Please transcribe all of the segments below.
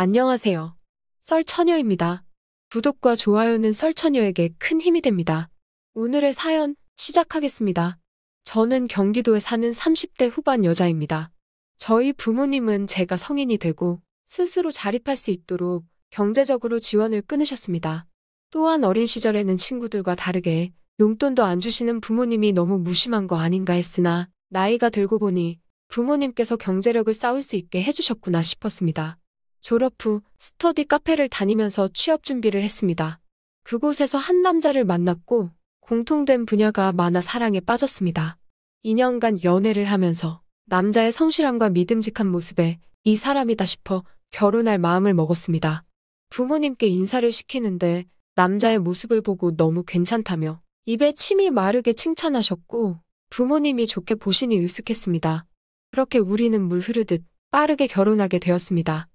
안녕하세요. 썰처녀입니다. 구독과 좋아요는 썰처녀에게 큰 힘이 됩니다. 오늘의 사연 시작하겠습니다. 저는 경기도에 사는 30대 후반 여자입니다. 저희 부모님은 제가 성인이 되고 스스로 자립할 수 있도록 경제적으로 지원을 끊으셨습니다. 또한 어린 시절에는 친구들과 다르게 용돈도 안 주시는 부모님이 너무 무심한 거 아닌가 했으나 나이가 들고 보니 부모님께서 경제력을 쌓을 수 있게 해주셨구나 싶었습니다. 졸업 후 스터디 카페를 다니면서 취업 준비를 했습니다. 그곳에서 한 남자를 만났고 공통된 분야가 많아 사랑에 빠졌습니다. 2년간 연애를 하면서 남자의 성실함과 믿음직한 모습에 이 사람이다 싶어 결혼할 마음을 먹었습니다. 부모님께 인사를 시키는데 남자의 모습을 보고 너무 괜찮다며 입에 침이 마르게 칭찬하셨고 부모님이 좋게 보시니 으쓱했습니다. 그렇게 우리는 물 흐르듯 빠르게 결혼하게 되었습니다.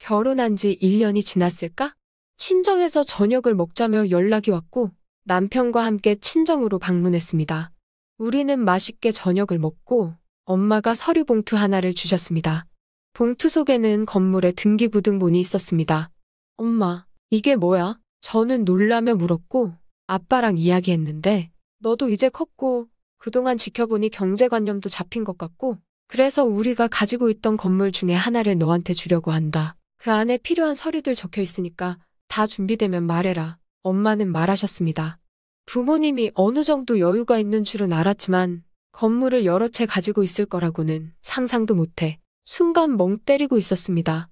결혼한 지 1년이 지났을까? 친정에서 저녁을 먹자며 연락이 왔고 남편과 함께 친정으로 방문했습니다. 우리는 맛있게 저녁을 먹고 엄마가 서류 봉투 하나를 주셨습니다. 봉투 속에는 건물의 등기부등본이 있었습니다. 엄마, 이게 뭐야? 저는 놀라며 물었고 아빠랑 이야기했는데 너도 이제 컸고 그동안 지켜보니 경제관념도 잡힌 것 같고 그래서 우리가 가지고 있던 건물 중에 하나를 너한테 주려고 한다. 그 안에 필요한 서류들 적혀 있으니까 다 준비되면 말해라. 엄마는 말하셨습니다. 부모님이 어느 정도 여유가 있는 줄은 알았지만 건물을 여러 채 가지고 있을 거라고는 상상도 못해 순간 멍 때리고 있었습니다.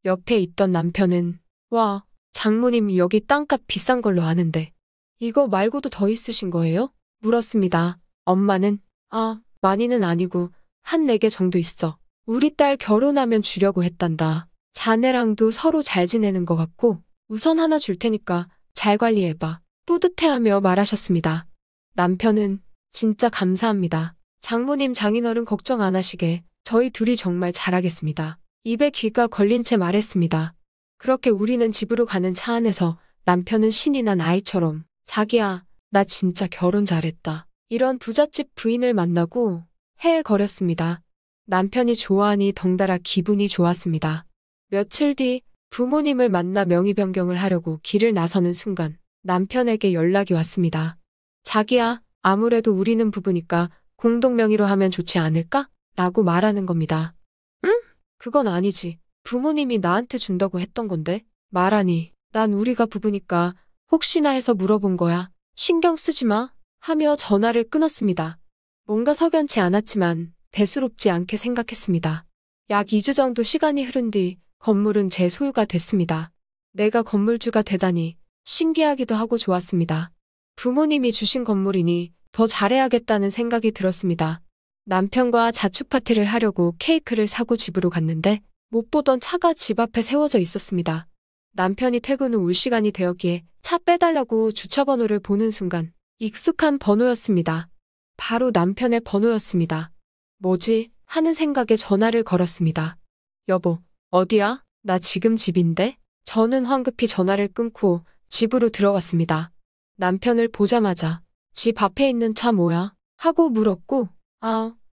옆에 있던 남편은 와, 장모님 여기 땅값 비싼 걸로 아는데 이거 말고도 더 있으신 거예요? 물었습니다. 엄마는 많이는 아니고 한 4개 정도 있어. 우리 딸 결혼하면 주려고 했단다. 자네랑도 서로 잘 지내는 것 같고 우선 하나 줄 테니까 잘 관리해봐. 뿌듯해하며 말하셨습니다. 남편은 진짜 감사합니다. 장모님 장인어른 걱정 안 하시게 저희 둘이 정말 잘하겠습니다. 입에 귀가 걸린 채 말했습니다. 그렇게 우리는 집으로 가는 차 안에서 남편은 신이 난 아이처럼 자기야, 나 진짜 결혼 잘했다. 이런 부잣집 부인을 만나고 헤헤거렸습니다. 남편이 좋아하니 덩달아 기분이 좋았습니다. 며칠 뒤 부모님을 만나 명의 변경을 하려고 길을 나서는 순간 남편에게 연락이 왔습니다. 자기야, 아무래도 우리는 부부니까 공동 명의로 하면 좋지 않을까? 라고 말하는 겁니다. 응? 그건 아니지. 부모님이 나한테 준다고 했던 건데. 말하니 난 우리가 부부니까 혹시나 해서 물어본 거야. 신경 쓰지 마. 하며 전화를 끊었습니다. 뭔가 석연치 않았지만 대수롭지 않게 생각했습니다. 약 2주 정도 시간이 흐른 뒤 건물은 제 소유가 됐습니다. 내가 건물주가 되다니 신기하기도 하고 좋았습니다. 부모님이 주신 건물이니 더 잘해야겠다는 생각이 들었습니다. 남편과 자축 파티를 하려고 케이크를 사고 집으로 갔는데 못 보던 차가 집 앞에 세워져 있었습니다. 남편이 퇴근 후 올 시간이 되었기에 차 빼달라고 주차번호를 보는 순간 익숙한 번호였습니다. 바로 남편의 번호였습니다. 뭐지? 하는 생각에 전화를 걸었습니다. 여보, 어디야? 나 지금 집인데? 저는 황급히 전화를 끊고 집으로 들어갔습니다. 남편을 보자마자 집 앞에 있는 차 뭐야? 하고 물었고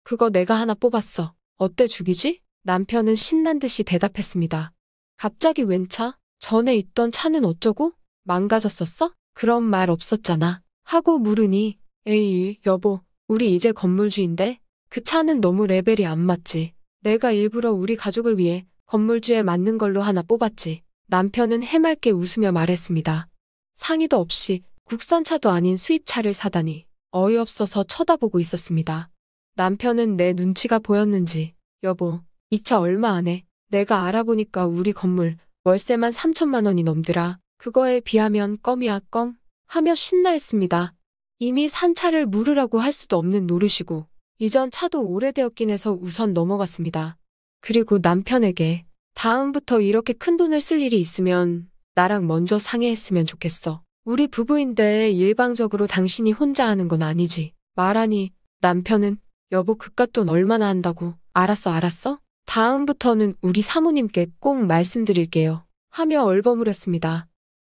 그거 내가 하나 뽑았어. 어때 죽이지? 남편은 신난 듯이 대답했습니다. 갑자기 웬 차? 전에 있던 차는 어쩌고? 망가졌었어? 그런 말 없었잖아. 하고 물으니 에이 여보, 우리 이제 건물주인데 그 차는 너무 레벨이 안 맞지. 내가 일부러 우리 가족을 위해 건물주에 맞는 걸로 하나 뽑았지. 남편은 해맑게 웃으며 말했습니다. 상의도 없이 국산차도 아닌 수입차를 사다니 어이없어서 쳐다보고 있었습니다. 남편은 내 눈치가 보였는지 여보, 이 차 얼마 안 해. 내가 알아보니까 우리 건물 월세만 3천만 원이 넘더라. 그거에 비하면 껌이야 껌. 하며 신나했습니다. 이미 산 차를 물으라고 할 수도 없는 노릇이고 이전 차도 오래되었긴 해서 우선 넘어갔습니다. 그리고 남편에게 다음부터 이렇게 큰 돈을 쓸 일이 있으면 나랑 먼저 상의했으면 좋겠어. 우리 부부인데 일방적으로 당신이 혼자 하는 건 아니지. 말하니 남편은 여보 그깟 돈 얼마나 한다고. 알았어. 다음부터는 우리 사모님께 꼭 말씀드릴게요. 하며 얼버무렸습니다.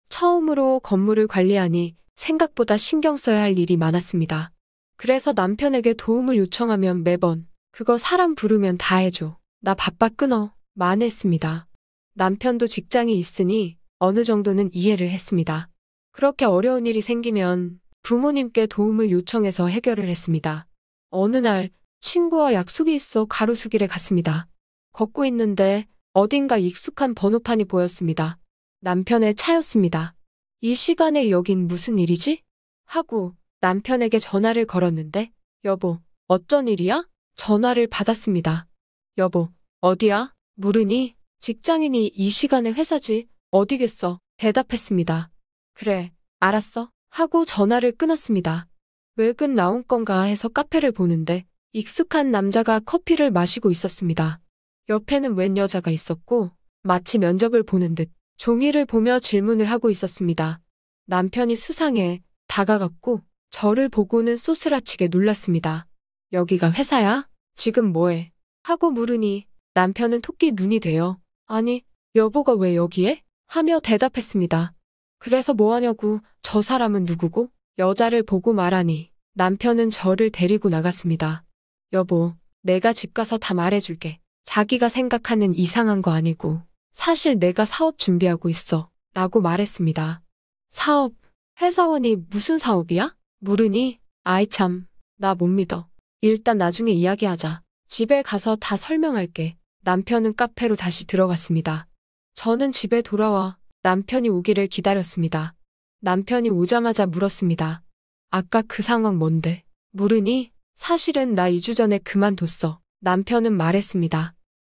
처음으로 건물을 관리하니 생각보다 신경 써야 할 일이 많았습니다. 그래서 남편에게 도움을 요청하면 매번 그거 사람 부르면 다 해줘. 나 바빠 끊어. 만 했습니다. 남편도 직장이 있으니 어느 정도는 이해를 했습니다. 그렇게 어려운 일이 생기면 부모님께 도움을 요청해서 해결을 했습니다. 어느 날 친구와 약속이 있어 가로수길에 갔습니다. 걷고 있는데 어딘가 익숙한 번호판이 보였습니다. 남편의 차였습니다. 이 시간에 여긴 무슨 일이지? 하고 남편에게 전화를 걸었는데 여보, 어쩐 일이야? 전화를 받았습니다. 여보, 어디야? 물으니 직장인이 이 시간에 회사지. 어디겠어? 대답했습니다. 그래, 알았어. 하고 전화를 끊었습니다. 외근 나온 건가 해서 카페를 보는데 익숙한 남자가 커피를 마시고 있었습니다. 옆에는 웬 여자가 있었고 마치 면접을 보는 듯 종이를 보며 질문을 하고 있었습니다. 남편이 수상해 다가갔고 저를 보고는 쏘스라치게 놀랐습니다. 여기가 회사야? 지금 뭐해? 하고 물으니 남편은 토끼 눈이 되어 아니, 여보가 왜 여기에? 하며 대답했습니다. 그래서 뭐 하냐고, 저 사람은 누구고? 여자를 보고 말하니 남편은 저를 데리고 나갔습니다. 여보, 내가 집 가서 다 말해줄게. 자기가 생각하는 이상한 거 아니고 사실 내가 사업 준비하고 있어. 라고 말했습니다. 사업? 회사원이 무슨 사업이야? 물으니 아이 참, 나 못 믿어. 일단 나중에 이야기하자. 집에 가서 다 설명할게. 남편은 카페로 다시 들어갔습니다. 저는 집에 돌아와 남편이 오기를 기다렸습니다. 남편이 오자마자 물었습니다. 아까 그 상황 뭔데? 물으니 사실은 나 2주 전에 그만뒀어. 남편은 말했습니다.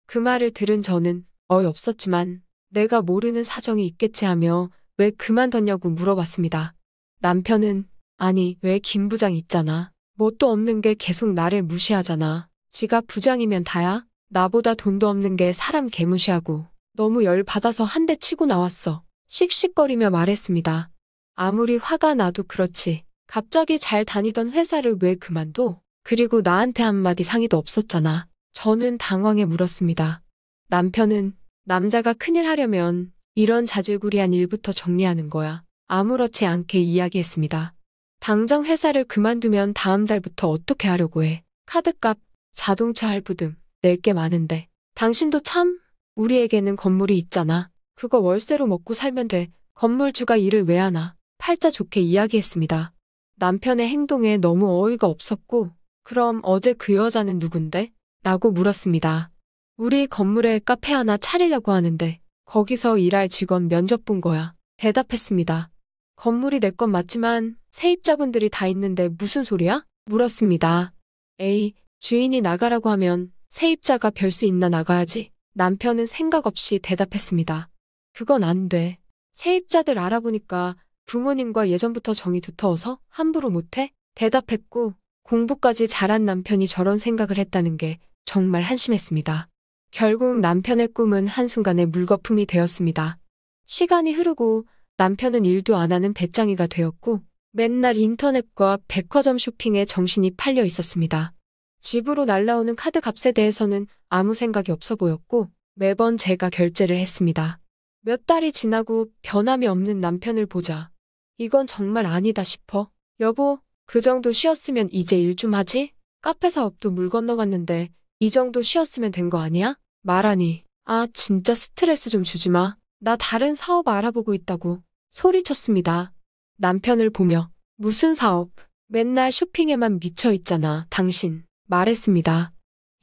그 말을 들은 저는 어이없었지만 내가 모르는 사정이 있겠지 하며 왜 그만뒀냐고 물어봤습니다. 남편은 아니 왜 김 부장 있잖아. 뭣도 없는 게 계속 나를 무시하잖아. 지가 부장이면 다야? 나보다 돈도 없는 게 사람 개무시하고 너무 열받아서 한 대 치고 나왔어. 씩씩거리며 말했습니다. 아무리 화가 나도 그렇지. 갑자기 잘 다니던 회사를 왜 그만둬? 그리고 나한테 한마디 상의도 없었잖아. 저는 당황해 물었습니다. 남편은 남자가 큰일 하려면 이런 자질구리한 일부터 정리하는 거야. 아무렇지 않게 이야기했습니다. 당장 회사를 그만두면 다음 달부터 어떻게 하려고 해? 카드값, 자동차 할부 등 낼 게 많은데. 당신도 참, 우리에게는 건물이 있잖아. 그거 월세로 먹고 살면 돼. 건물주가 일을 왜 하나? 팔자 좋게 이야기했습니다. 남편의 행동에 너무 어이가 없었고 그럼 어제 그 여자는 누군데? 라고 물었습니다. 우리 건물에 카페 하나 차리려고 하는데 거기서 일할 직원 면접 본 거야. 대답했습니다. 건물이 내 건 맞지만 세입자분들이 다 있는데 무슨 소리야? 물었습니다. 에이, 주인이 나가라고 하면 세입자가 별 수 있나 나가야지. 남편은 생각 없이 대답했습니다. 그건 안 돼. 세입자들 알아보니까 부모님과 예전부터 정이 두터워서 함부로 못해? 대답했고 공부까지 잘한 남편이 저런 생각을 했다는 게 정말 한심했습니다. 결국 남편의 꿈은 한순간에 물거품이 되었습니다. 시간이 흐르고 남편은 일도 안 하는 배짱이가 되었고 맨날 인터넷과 백화점 쇼핑에 정신이 팔려 있었습니다. 집으로 날라오는 카드 값에 대해서는 아무 생각이 없어 보였고 매번 제가 결제를 했습니다. 몇 달이 지나고 변함이 없는 남편을 보자. 이건 정말 아니다 싶어. 여보, 그 정도 쉬었으면 이제 일 좀 하지? 카페 사업도 물 건너갔는데 이 정도 쉬었으면 된 거 아니야? 말하니 아 진짜 스트레스 좀 주지 마. 나 다른 사업 알아보고 있다고 소리쳤습니다. 남편을 보며 무슨 사업? 맨날 쇼핑에만 미쳐 있잖아 당신. 말했습니다.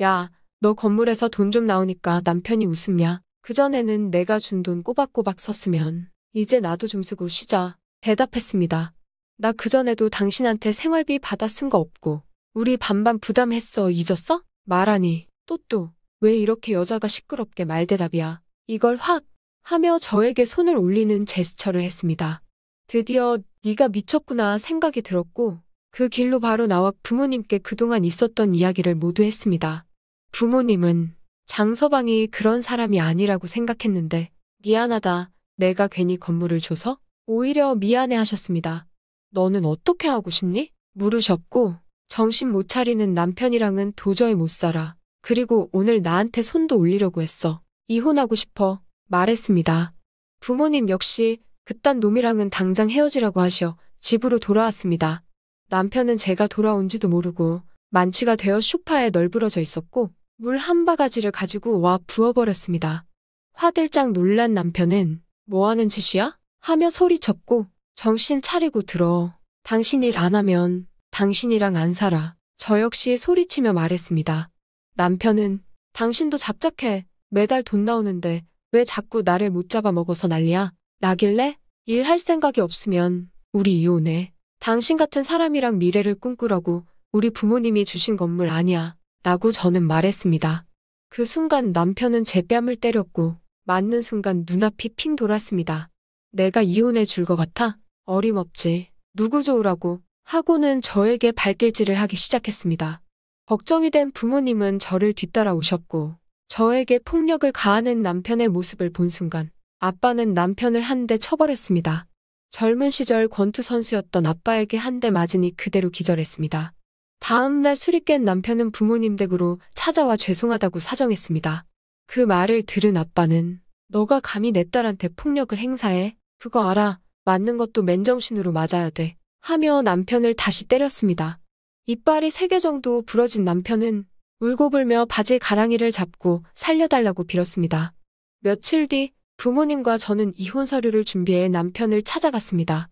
야, 너 건물에서 돈 좀 나오니까 남편이 웃음냐? 그전에는 내가 준 돈 꼬박꼬박 썼으면 이제 나도 좀 쓰고 쉬자. 대답했습니다. 나 그전에도 당신한테 생활비 받아 쓴 거 없고 우리 반반 부담했어 잊었어? 말하니 또 왜 이렇게 여자가 시끄럽게 말대답이야. 이걸 확 하며 저에게 손을 올리는 제스처를 했습니다. 드디어 네가 미쳤구나 생각이 들었고 그 길로 바로 나와 부모님께 그동안 있었던 이야기를 모두 했습니다. 부모님은 장서방이 그런 사람이 아니라고 생각했는데 미안하다. 내가 괜히 건물을 줘서? 오히려 미안해 하셨습니다. 너는 어떻게 하고 싶니? 물으셨고 정신 못 차리는 남편이랑은 도저히 못 살아. 그리고 오늘 나한테 손도 올리려고 했어. 이혼하고 싶어. 말했습니다. 부모님 역시 그딴 놈이랑은 당장 헤어지라고 하셔 집으로 돌아왔습니다. 남편은 제가 돌아온지도 모르고 만취가 되어 소파에 널브러져 있었고 물 한 바가지를 가지고 와 부어버렸습니다. 화들짝 놀란 남편은 뭐 하는 짓이야? 하며 소리쳤고 정신 차리고 들어. 당신 일 안 하면 당신이랑 안 살아. 저 역시 소리치며 말했습니다. 남편은 당신도 작작해. 매달 돈 나오는데 왜 자꾸 나를 못 잡아먹어서 난리야? 나길래 일할 생각이 없으면 우리 이혼해. 당신 같은 사람이랑 미래를 꿈꾸라고 우리 부모님이 주신 건물 아니야. 라고 저는 말했습니다. 그 순간 남편은 제 뺨을 때렸고 맞는 순간 눈앞이 핑 돌았습니다. 내가 이혼해 줄 것 같아? 어림없지. 누구 좋으라고 하고는 저에게 발길질을 하기 시작했습니다. 걱정이 된 부모님은 저를 뒤따라 오셨고 저에게 폭력을 가하는 남편의 모습을 본 순간 아빠는 남편을 한 대 쳐버렸습니다. 젊은 시절 권투 선수였던 아빠에게 한 대 맞으니 그대로 기절했습니다. 다음 날 술이 깬 남편은 부모님 댁으로 찾아와 죄송하다고 사정했습니다. 그 말을 들은 아빠는 너가 감히 내 딸한테 폭력을 행사해? 그거 알아. 맞는 것도 맨정신으로 맞아야 돼. 하며 남편을 다시 때렸습니다. 이빨이 3개 정도 부러진 남편은 울고불며 바지 가랑이를 잡고 살려달라고 빌었습니다. 며칠 뒤 부모님과 저는 이혼 서류를 준비해 남편을 찾아갔습니다.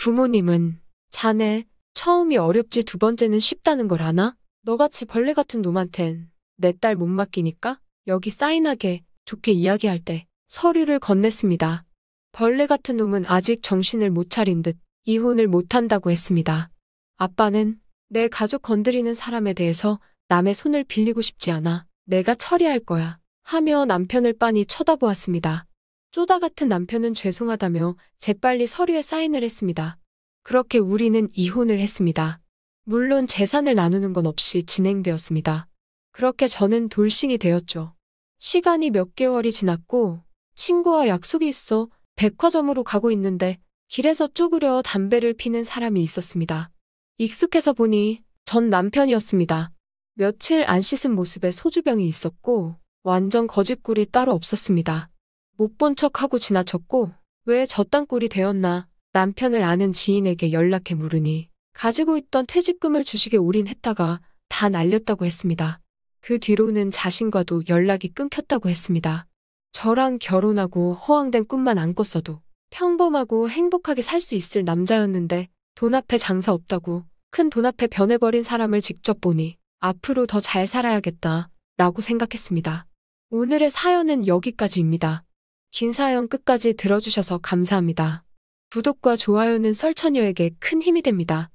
부모님은 자네 처음이 어렵지 두 번째는 쉽다는 걸 아나? 너같이 벌레 같은 놈한텐 내 딸 못 맡기니까 여기 사인하게 좋게 이야기할 때 서류를 건넸습니다. 벌레 같은 놈은 아직 정신을 못 차린 듯 이혼을 못한다고 했습니다. 아빠는 내 가족 건드리는 사람에 대해서 남의 손을 빌리고 싶지 않아. 내가 처리할 거야. 하며 남편을 빤히 쳐다보았습니다. 쪼다 같은 남편은 죄송하다며 재빨리 서류에 사인을 했습니다. 그렇게 우리는 이혼을 했습니다. 물론 재산을 나누는 건 없이 진행되었습니다. 그렇게 저는 돌싱이 되었죠. 시간이 몇 개월이 지났고 친구와 약속이 있어 백화점으로 가고 있는데 길에서 쪼그려 담배를 피는 사람이 있었습니다. 익숙해서 보니 전 남편이었습니다. 며칠 안 씻은 모습에 소주병이 있었고 완전 거짓골이 따로 없었습니다. 못 본 척하고 지나쳤고 왜 저딴 꼴이 되었나 남편을 아는 지인에게 연락해 물으니 가지고 있던 퇴직금을 주식에 올인했다가 다 날렸다고 했습니다. 그 뒤로는 자신과도 연락이 끊겼다고 했습니다. 저랑 결혼하고 허황된 꿈만 안 꿨어도 평범하고 행복하게 살 수 있을 남자였는데 돈 앞에 장사 없다고 큰 돈 앞에 변해버린 사람을 직접 보니 앞으로 더 잘 살아야겠다 라고 생각했습니다. 오늘의 사연은 여기까지입니다. 긴 사연 끝까지 들어주셔서 감사합니다. 구독과 좋아요는 썰처녀에게 큰 힘이 됩니다.